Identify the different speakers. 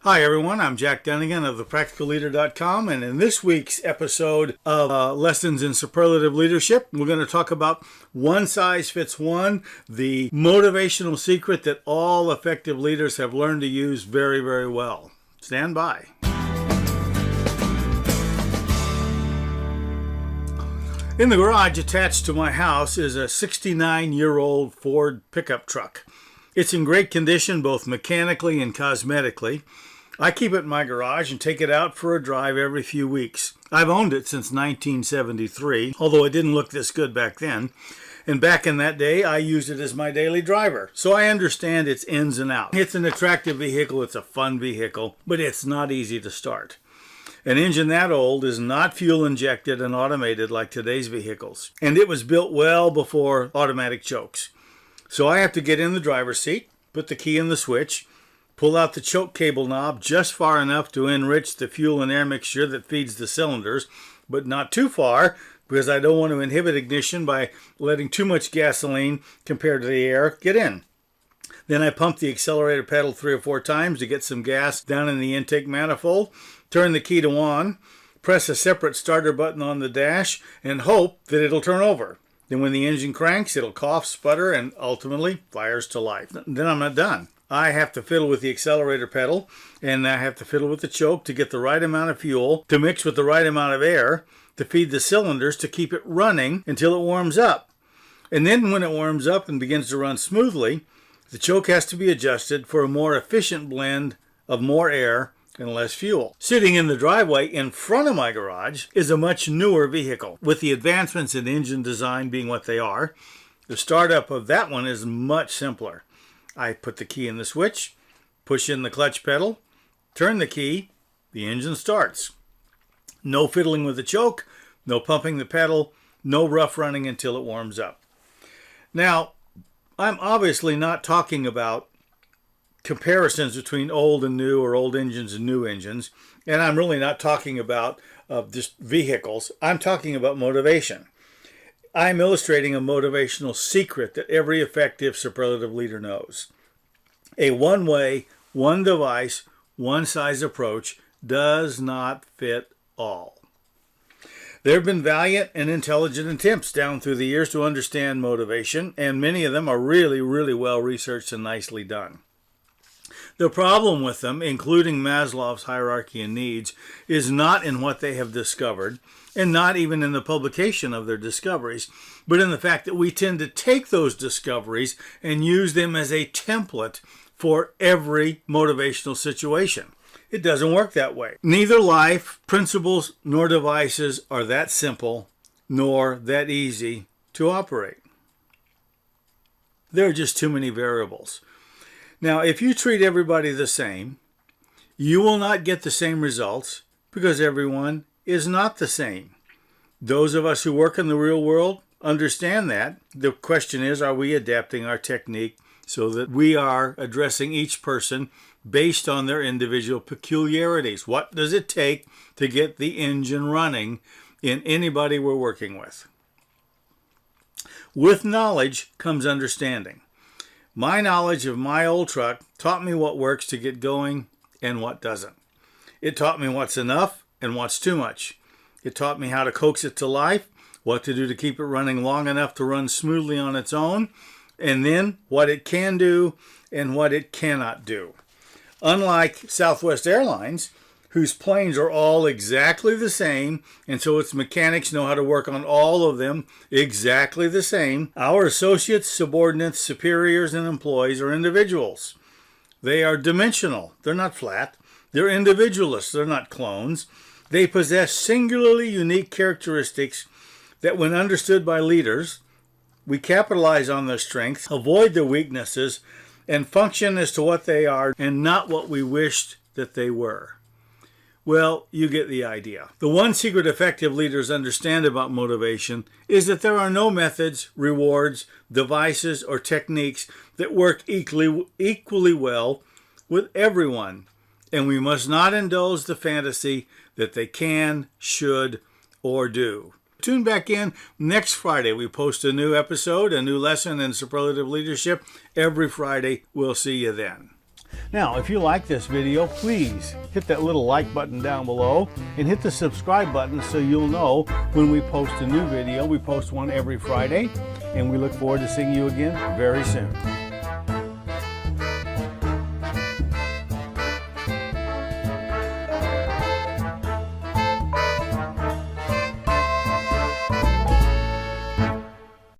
Speaker 1: Hi everyone, I'm Jack Dunigan of thepracticalleader.com, and in this week's episode of Lessons in Superlative Leadership, we're going to talk about one size fits one, the motivational secret that all effective leaders have learned to use very, very well. Stand by. In the garage attached to my house is a 69-year-old Ford pickup truck. It's in great condition both mechanically and cosmetically. I keep it in my garage and take it out for a drive every few weeks. I've owned it since 1973, although it didn't look this good back then. And back in that day, I used it as my daily driver, so I understand its ins and outs. It's an attractive vehicle, it's a fun vehicle, but it's not easy to start. An engine that old is not fuel injected and automated like today's vehicles, and it was built well before automatic chokes. So I have to get in the driver's seat, put the key in the switch, pull out the choke cable knob just far enough to enrich the fuel and air mixture that feeds the cylinders, but not too far because I don't want to inhibit ignition by letting too much gasoline compared to the air get in. Then I pump the accelerator pedal 3 or 4 times to get some gas down in the intake manifold, turn the key to on, press a separate starter button on the dash, and hope that it'll turn over. Then when the engine cranks, it'll cough, sputter, and ultimately fires to life. Then I'm not done. I have to fiddle with the accelerator pedal, and I have to fiddle with the choke to get the right amount of fuel to mix with the right amount of air to feed the cylinders to keep it running until it warms up. And then when it warms up and begins to run smoothly, the choke has to be adjusted for a more efficient blend of more air and less fuel. Sitting in the driveway in front of my garage is a much newer vehicle. With the advancements in engine design being what they are, the startup of that one is much simpler. I put the key in the switch, push in the clutch pedal, turn the key, the engine starts. No fiddling with the choke, no pumping the pedal, no rough running until it warms up. Now, I'm obviously not talking about comparisons between old and new or old engines and new engines, and I'm really not talking about just vehicles. I'm talking about motivation. I'm illustrating a motivational secret that every effective superlative leader knows. A one-way, one device, one size approach does not fit all. There have been valiant and intelligent attempts down through the years to understand motivation, and many of them are really, really well researched and nicely done. The problem with them, including Maslow's hierarchy of needs, is not in what they have discovered, and not even in the publication of their discoveries, but in the fact that we tend to take those discoveries and use them as a template for every motivational situation. It doesn't work that way. Neither life, principles, nor devices are that simple, nor that easy to operate. There are just too many variables. Now, if you treat everybody the same, you will not get the same results because everyone is not the same. Those of us who work in the real world understand that. The question is, are we adapting our technique so that we are addressing each person based on their individual peculiarities? What does it take to get the engine running in anybody we're working with? With knowledge comes understanding. My knowledge of my old truck taught me what works to get going and what doesn't. It taught me what's enough and what's too much. It taught me how to coax it to life, what to do to keep it running long enough to run smoothly on its own, and then what it can do and what it cannot do. Unlike Southwest Airlines, whose planes are all exactly the same, and so its mechanics know how to work on all of them exactly the same, our associates, subordinates, superiors, and employees are individuals. They are dimensional. They're not flat. They're individualists. They're not clones. They possess singularly unique characteristics that, when understood by leaders, we capitalize on their strengths, avoid their weaknesses, and function as to what they are and not what we wished that they were. Well, you get the idea. The one secret effective leaders understand about motivation is that there are no methods, rewards, devices, or techniques that work equally well with everyone, and we must not indulge the fantasy that they can, should, or do. Tune back in next Friday. We post a new episode, a new lesson in superlative leadership every Friday. We'll see you then. Now, if you like this video, please hit that little like button down below and hit the subscribe button so you'll know when we post a new video. We post one every Friday, and we look forward to seeing you again very soon.